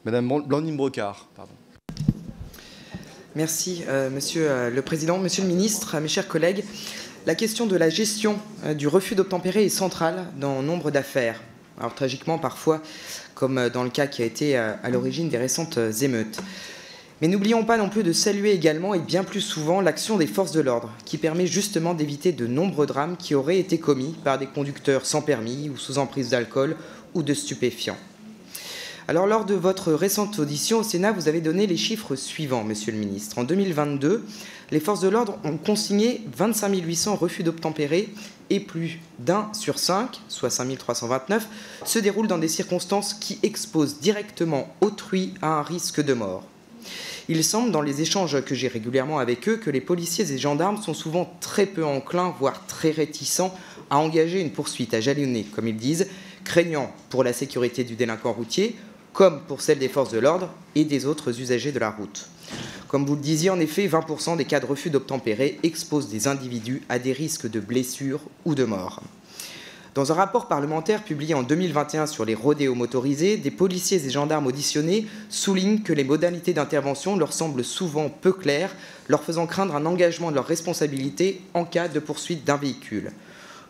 Madame Blandine Brocard, pardon. Merci, Monsieur le Président. Monsieur le Ministre, mes chers collègues, la question de la gestion du refus d'obtempérer est centrale dans nombre d'affaires. Alors tragiquement parfois, comme dans le cas qui a été à l'origine des récentes émeutes. Mais n'oublions pas non plus de saluer également et bien plus souvent l'action des forces de l'ordre, qui permet justement d'éviter de nombreux drames qui auraient été commis par des conducteurs sans permis ou sous emprise d'alcool ou de stupéfiants. Alors, lors de votre récente audition au Sénat, vous avez donné les chiffres suivants, Monsieur le Ministre. En 2022, les forces de l'ordre ont consigné 25 800 refus d'obtempérer et plus d'1 sur 5, soit 5 329, se déroule dans des circonstances qui exposent directement autrui à un risque de mort. Il semble, dans les échanges que j'ai régulièrement avec eux, que les policiers et gendarmes sont souvent très peu enclins, voire très réticents, à engager une poursuite à jalonner, comme ils disent, craignant pour la sécurité du délinquant routier, comme pour celle des forces de l'ordre et des autres usagers de la route. Comme vous le disiez, en effet, 20% des cas de refus d'obtempérer exposent des individus à des risques de blessures ou de mort. Dans un rapport parlementaire publié en 2021 sur les rodéos motorisés, des policiers et gendarmes auditionnés soulignent que les modalités d'intervention leur semblent souvent peu claires, leur faisant craindre un engagement de leurs responsabilités en cas de poursuite d'un véhicule.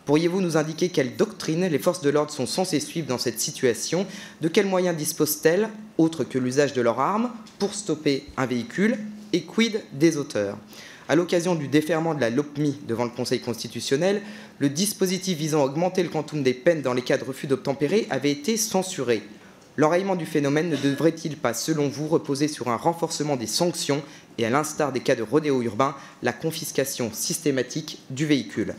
Pourriez-vous nous indiquer quelle doctrine les forces de l'ordre sont censées suivre dans cette situation? De quels moyens disposent-elles, autres que l'usage de leurs armes, pour stopper un véhicule? Et quid des auteurs? À l'occasion du déferrement de la LOPMI devant le Conseil constitutionnel, le dispositif visant à augmenter le quantum des peines dans les cas de refus d'obtempérer avait été censuré. L'enrayement du phénomène ne devrait-il pas, selon vous, reposer sur un renforcement des sanctions et, à l'instar des cas de rodéo urbain, la confiscation systématique du véhicule?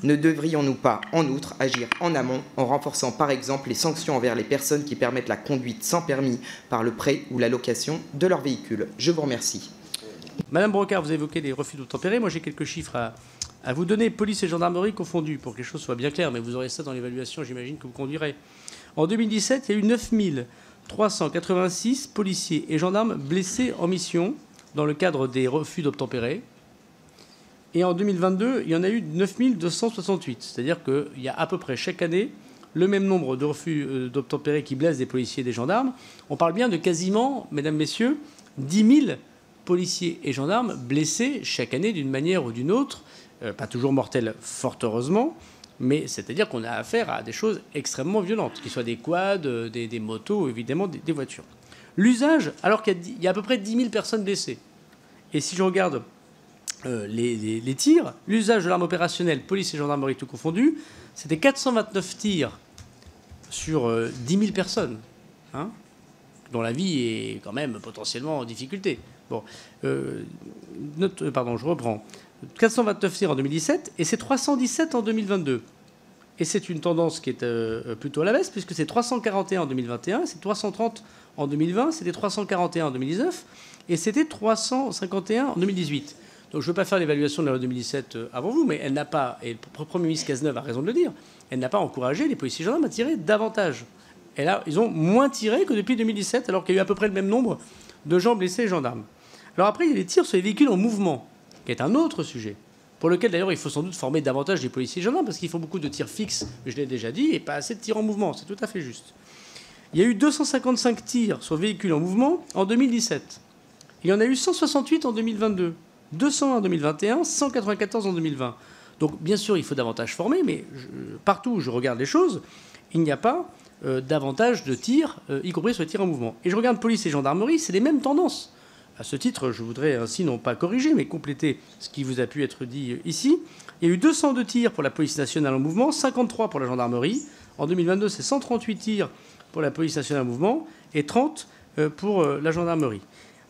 Ne devrions-nous pas, en outre, agir en amont en renforçant par exemple les sanctions envers les personnes qui permettent la conduite sans permis par le prêt ou la location de leur véhicule? Je vous remercie. Madame Brocard, vous évoquez les refus d'obtempérer. Moi, j'ai quelques chiffres à vous donner. Police et gendarmerie confondus, pour que les choses soient bien claires, mais vous aurez ça dans l'évaluation, j'imagine, que vous conduirez. En 2017, il y a eu 9 386 policiers et gendarmes blessés en mission dans le cadre des refus d'obtempérer. Et en 2022, il y en a eu 9 268. C'est-à-dire qu'il y a à peu près chaque année le même nombre de refus d'obtempérer qui blessent des policiers et des gendarmes. On parle bien de quasiment, mesdames, messieurs, 10 000 policiers et gendarmes blessés chaque année d'une manière ou d'une autre, pas toujours mortelles, fort heureusement, mais c'est-à-dire qu'on a affaire à des choses extrêmement violentes, qu'ils soient des quads, des motos, évidemment des voitures. L'usage, alors qu'il y a à peu près 10 000 personnes blessées. Et si je regarde les tirs, l'usage de l'arme opérationnelle, police et gendarmerie tout confondu, c'était 429 tirs sur 10 000 personnes, hein, dont la vie est quand même potentiellement en difficulté. Bon, pardon, je reprends. 429 tirs en 2017 et c'est 317 en 2022. Et c'est une tendance qui est plutôt à la baisse, puisque c'est 341 en 2021, c'est 330 en 2020, c'était 341 en 2019 et c'était 351 en 2018. Donc je ne veux pas faire l'évaluation de la loi 2017 avant vous, mais elle n'a pas, et le Premier ministre Cazeneuve a raison de le dire, elle n'a pas encouragé les policiers et gendarmes à tirer davantage. Et là, ils ont moins tiré que depuis 2017, alors qu'il y a eu à peu près le même nombre de gens blessés et gendarmes. Alors après, il y a les tirs sur les véhicules en mouvement, qui est un autre sujet, pour lequel d'ailleurs il faut sans doute former davantage les policiers et gendarmes, parce qu'il faut beaucoup de tirs fixes, je l'ai déjà dit, et pas assez de tirs en mouvement, c'est tout à fait juste. Il y a eu 255 tirs sur véhicules en mouvement en 2017. Il y en a eu 168 en 2022, 200 en 2021, 194 en 2020. Donc bien sûr, il faut davantage former, mais partout où je regarde les choses, il n'y a pas davantage de tirs, y compris sur les tirs en mouvement. Et je regarde police et gendarmerie, c'est les mêmes tendances. À ce titre, je voudrais ainsi non pas corriger, mais compléter ce qui vous a pu être dit ici. Il y a eu 202 tirs pour la police nationale en mouvement, 53 pour la gendarmerie. En 2022, c'est 138 tirs pour la police nationale en mouvement et 30 pour la gendarmerie.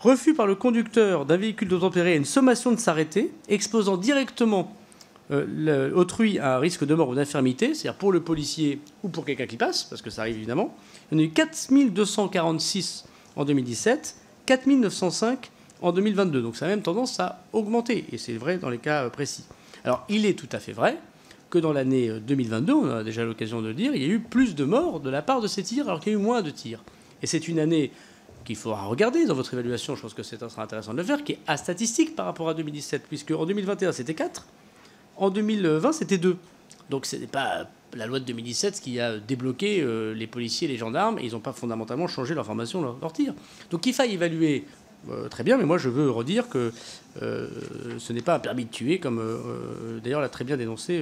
Refus par le conducteur d'un véhicule d'obtempérer à une sommation de s'arrêter, exposant directement autrui à un risque de mort ou d'infirmité, c'est-à-dire pour le policier ou pour quelqu'un qui passe, parce que ça arrive évidemment. Il y en a eu 4 246 en 2017, 4 905 en 2022. Donc ça a même tendance à augmenter, et c'est vrai dans les cas précis. Alors il est tout à fait vrai que dans l'année 2022, on a déjà l'occasion de le dire, il y a eu plus de morts de la part de ces tirs, alors qu'il y a eu moins de tirs. Et c'est une année qu'il faudra regarder dans votre évaluation, je pense que c'est intéressant de le faire, qui est astatistique par rapport à 2017, puisque en 2021, c'était 4, en 2020, c'était 2. Donc ce n'est pas la loi de 2017, ce qui a débloqué les policiers et les gendarmes, et ils n'ont pas fondamentalement changé leur formation, leur tir. Donc qu'il faille évaluer, très bien, mais moi je veux redire que ce n'est pas un permis de tuer, comme d'ailleurs l'a très bien dénoncé